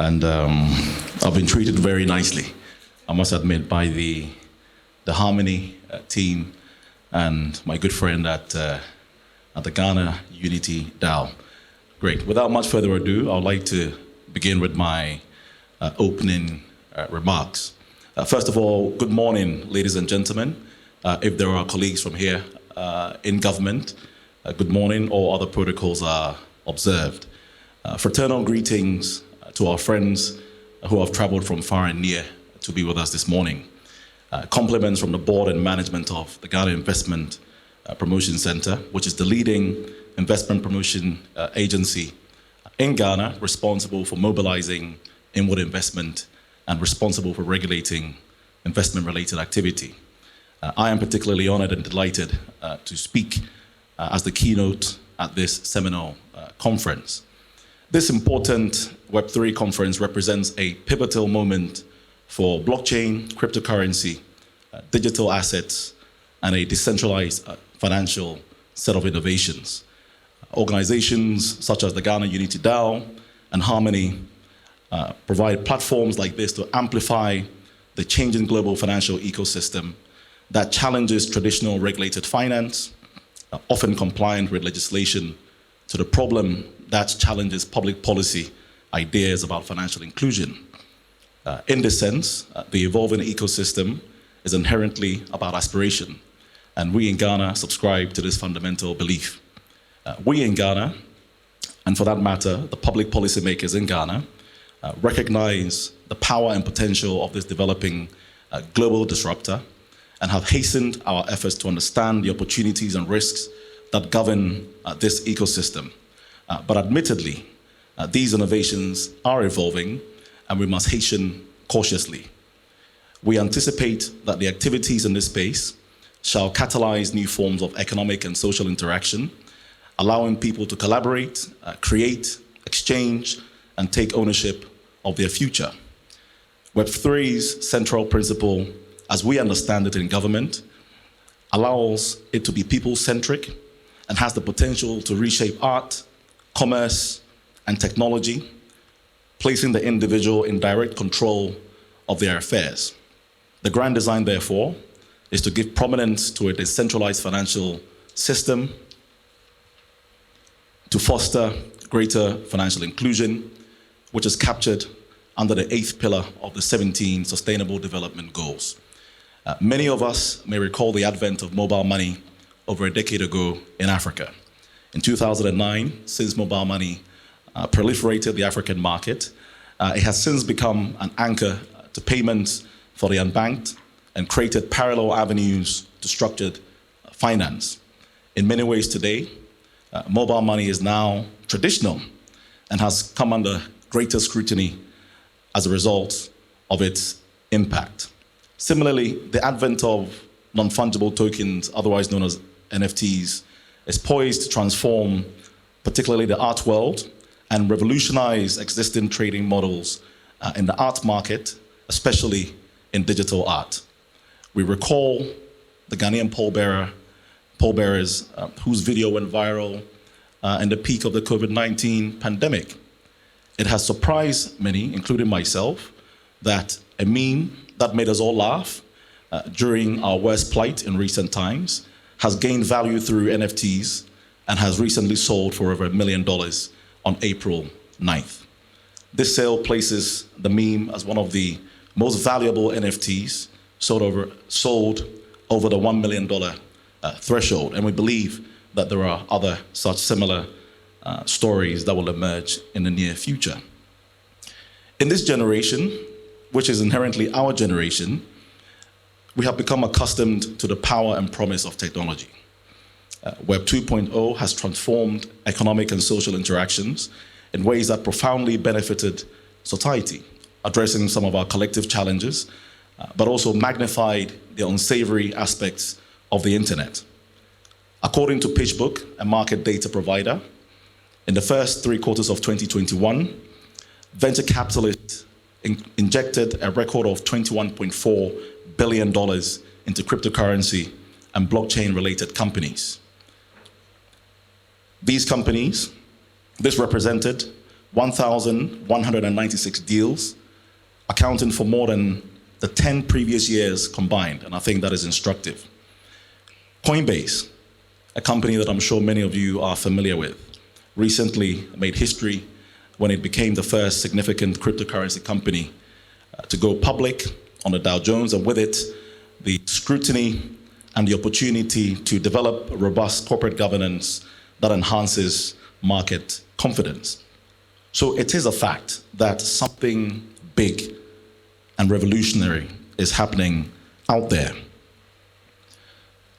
And I've been treated very nicely, I must admit, by the Harmony team and my good friend at the Ghana Unity DAO. Great. Without much further ado, I would like to begin with my opening remarks. First of all, good morning, ladies and gentlemen. If there are colleagues from here in government, good morning. All other protocols are observed. Fraternal greetings to our friends who have traveled from far and near to be with us this morning. Compliments from the board and management of the Ghana Investment Promotion Center, which is the leading investment promotion agency in Ghana, responsible for mobilizing inward investment and responsible for regulating investment-related activity. I am particularly honored and delighted to speak as the keynote at this seminal conference. This important Web3 conference represents a pivotal moment for blockchain, cryptocurrency, digital assets, and a decentralized financial set of innovations. Organizations such as the Ghana Unity DAO and Harmony provide platforms like this to amplify the changing global financial ecosystem that challenges traditional regulated finance, often compliant with legislation, to the problem that challenges public policy ideas about financial inclusion. In this sense, the evolving ecosystem is inherently about aspiration, and we in Ghana subscribe to this fundamental belief. We in Ghana, and for that matter, the public policymakers in Ghana, recognize the power and potential of this developing global disruptor and have hastened our efforts to understand the opportunities and risks that govern this ecosystem. But admittedly, these innovations are evolving and we must hasten cautiously. We anticipate that the activities in this space shall catalyze new forms of economic and social interaction, allowing people to collaborate, create, exchange, and take ownership of their future. Web3's central principle, as we understand it in government, allows it to be people-centric and has the potential to reshape art, commerce, and technology, placing the individual in direct control of their affairs. The grand design, therefore, is to give prominence to a decentralized financial system, to foster greater financial inclusion, which is captured under the 8th pillar of the 17 Sustainable Development Goals. Many of us may recall the advent of mobile money over a decade ago in Africa. In 2009, since mobile money proliferated the African market, it has since become an anchor to payments for the unbanked and created parallel avenues to structured finance. In many ways today, mobile money is now traditional and has come under greater scrutiny as a result of its impact. Similarly, the advent of non-fungible tokens, otherwise known as NFTs, is poised to transform particularly the art world and revolutionize existing trading models in the art market, especially in digital art. We recall the Ghanaian pallbearers whose video went viral in the peak of the COVID-19 pandemic. It has surprised many, including myself, that a meme that made us all laugh during our worst plight in recent times has gained value through NFTs and has recently sold for over $1 million on April 9th. This sale places the meme as one of the most valuable NFTs sold over the $1 million threshold, and we believe that there are other such similar stories that will emerge in the near future. In this generation, which is inherently our generation, we have become accustomed to the power and promise of technology. Web 2.0 has transformed economic and social interactions in ways that profoundly benefited society, addressing some of our collective challenges, but also magnified the unsavory aspects of the internet. According to PitchBook, a market data provider, in the first 3 quarters of 2021, venture capitalists injected a record of $21.4 billion into cryptocurrency and blockchain-related companies. These companies, this represented 1,196 deals, accounting for more than the 10 previous years combined, and I think that is instructive. Coinbase, a company that I'm sure many of you are familiar with, recently made history when it became the first significant cryptocurrency company to go public on the Dow Jones, and with it, the scrutiny and the opportunity to develop robust corporate governance that enhances market confidence. So it is a fact that something big and revolutionary is happening out there.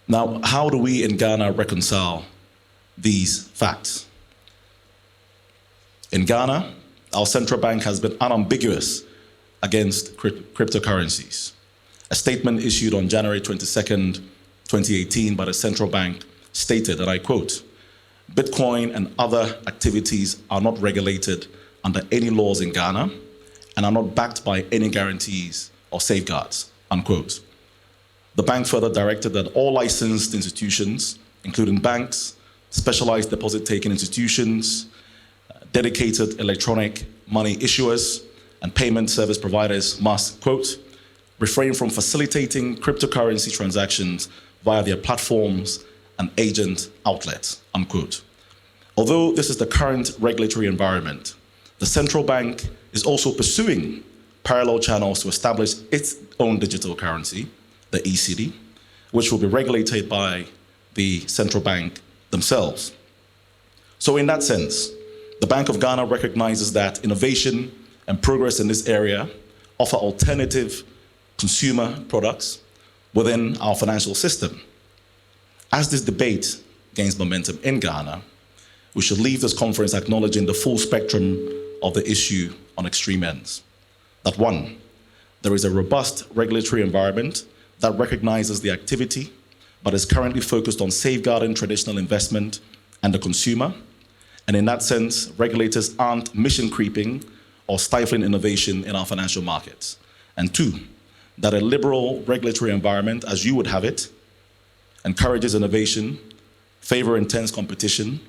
Now, how do we in Ghana reconcile these facts? In Ghana, our central bank has been unambiguous against cryptocurrencies. A statement issued on January 22nd, 2018 by the central bank stated, and I quote, "Bitcoin and other activities are not regulated under any laws in Ghana and are not backed by any guarantees or safeguards," unquote. The bank further directed that all licensed institutions, including banks, specialized deposit-taking institutions, dedicated electronic money issuers, and payment service providers must, quote, "refrain from facilitating cryptocurrency transactions via their platforms and agent outlets," unquote. Although this is the current regulatory environment, the central bank is also pursuing parallel channels to establish its own digital currency, the ECD, which will be regulated by the central bank themselves. So in that sense, the Bank of Ghana recognizes that innovation and progress in this area offer alternative consumer products within our financial system. As this debate gains momentum in Ghana, we should leave this conference acknowledging the full spectrum of the issue on extreme ends. That one, there is a robust regulatory environment that recognizes the activity, but is currently focused on safeguarding traditional investment and the consumer. And in that sense, regulators aren't mission creeping or stifling innovation in our financial markets. And two, that a liberal regulatory environment, as you would have it, encourages innovation, favor intense competition,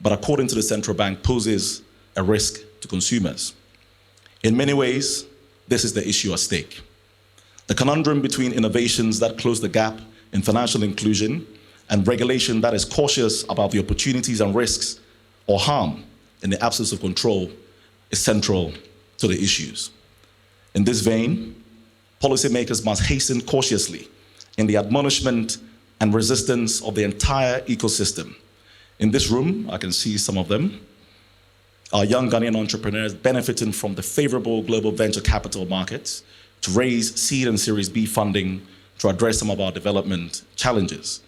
but according to the central bank, poses a risk to consumers. In many ways, this is the issue at stake. The conundrum between innovations that close the gap in financial inclusion and regulation that is cautious about the opportunities and risks or harm in the absence of control is central to the issues. In this vein, policymakers must hasten cautiously in the admonishment and resistance of the entire ecosystem. In this room, I can see some of them, our young Ghanaian entrepreneurs benefiting from the favorable global venture capital markets to raise seed and Series B funding to address some of our development challenges.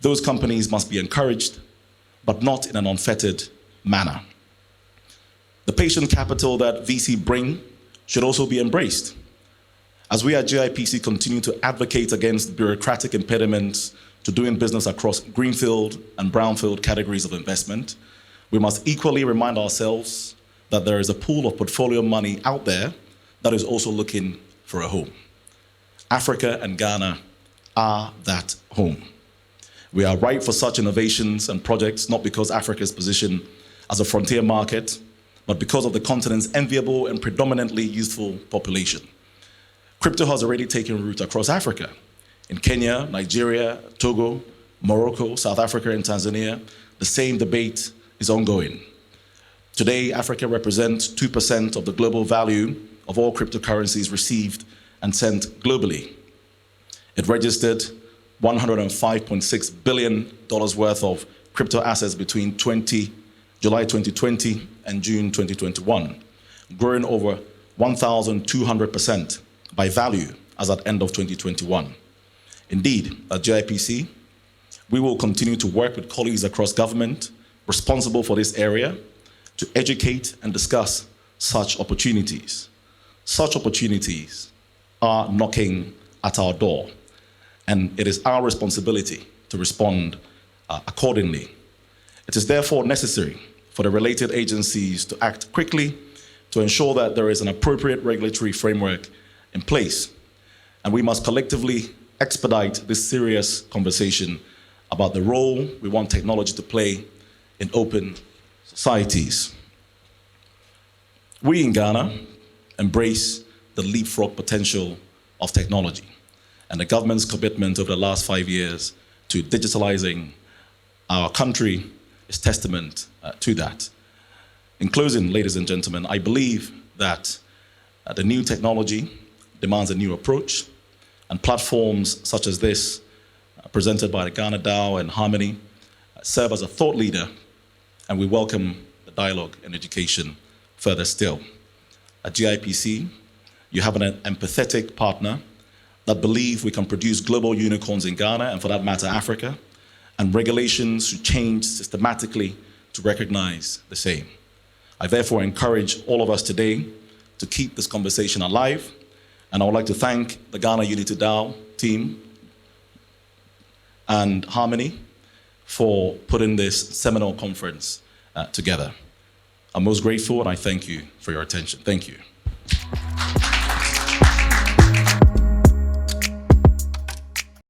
Those companies must be encouraged, but not in an unfettered manner. The patient capital that VC bring should also be embraced. As we at GIPC continue to advocate against bureaucratic impediments to doing business across greenfield and brownfield categories of investment, we must equally remind ourselves that there is a pool of portfolio money out there that is also looking for a home. Africa and Ghana are that home. We are ripe for such innovations and projects, not because Africa's position as a frontier market, but because of the continent's enviable and predominantly youthful population. Crypto has already taken root across Africa. In Kenya, Nigeria, Togo, Morocco, South Africa, and Tanzania, the same debate is ongoing. Today, Africa represents 2% of the global value of all cryptocurrencies received and sent globally. It registered $105.6 billion worth of crypto assets between July 2020 and June 2021, growing over 1,200% by value as at end of 2021. Indeed, at GIPC, we will continue to work with colleagues across government responsible for this area to educate and discuss such opportunities. Such opportunities are knocking at our door, and it is our responsibility to respond accordingly. It is therefore necessary for the related agencies to act quickly to ensure that there is an appropriate regulatory framework in place, and we must collectively expedite this serious conversation about the role we want technology to play in open societies. We in Ghana embrace the leapfrog potential of technology, and the government's commitment over the last 5 years to digitalizing our country is testament to that. In closing, ladies and gentlemen, I believe that the new technology demands a new approach, and platforms such as this, presented by the Ghana DAO and Harmony, serve as a thought leader, and we welcome the dialogue and education further still. At GIPC, you have an empathetic partner that believe we can produce global unicorns in Ghana, and for that matter, Africa, and regulations should change systematically to recognize the same. I therefore encourage all of us today to keep this conversation alive, and I would like to thank the Ghana Unity DAO team and Harmony for putting this seminal conference together. I'm most grateful, and I thank you for your attention. Thank you.